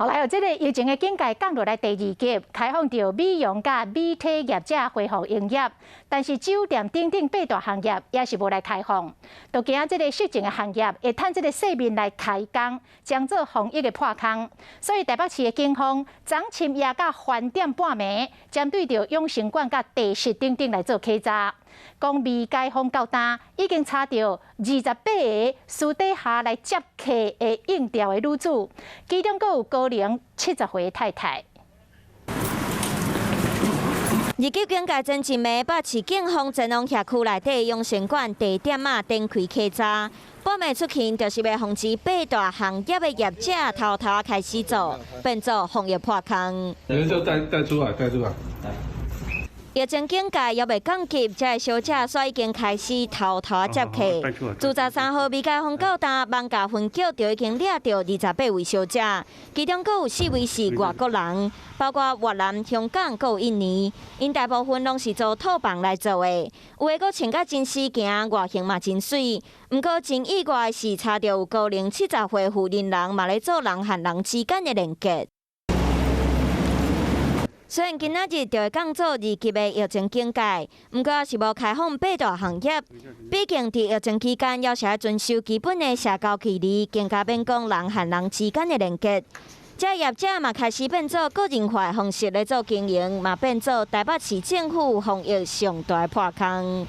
后来这个疫情的境界降落来第二级，开放到美容甲美体业者恢复营业，但是酒店等8大行业也是无来开放。就惊这个失情的行业会趁这个性命来开工，将做防疫的破空。所以台北市的警方昨深夜到饭店半暝，针对着永成馆甲地势等来做稽查。讲未解封到单，已经查到28个私底下来接客的应调的女子，其中阁有高龄70岁的太太。日记警界前一暝，北市警方前往辖区内底永成馆地点展开稽查。半暝出勤，就是要防止8大行业的业者偷偷开始做，变做防疫破空。人就带出来。疫情警戒也未降级，这小姐所以已经开始偷偷接客。自13号未解封到单，万家分局就已经抓到28位小姐，其中阁有4位是外国人，包括越南、香港，阁有印尼。因大部分拢是做套房来做的，有的阁穿甲真死行，外形嘛真水。不过真意外是查到有高龄70岁妇人人嘛咧做人和人之间的连结。虽然今仔日就会降做2级的疫情警戒，不过也是无开放8大行业。毕竟伫疫情期间，要是要遵守基本的社交距离，更加免讲人和人之间的连接。这业者嘛开始变做个人化的方式来做经营，嘛变做台北市政府防疫上大破空。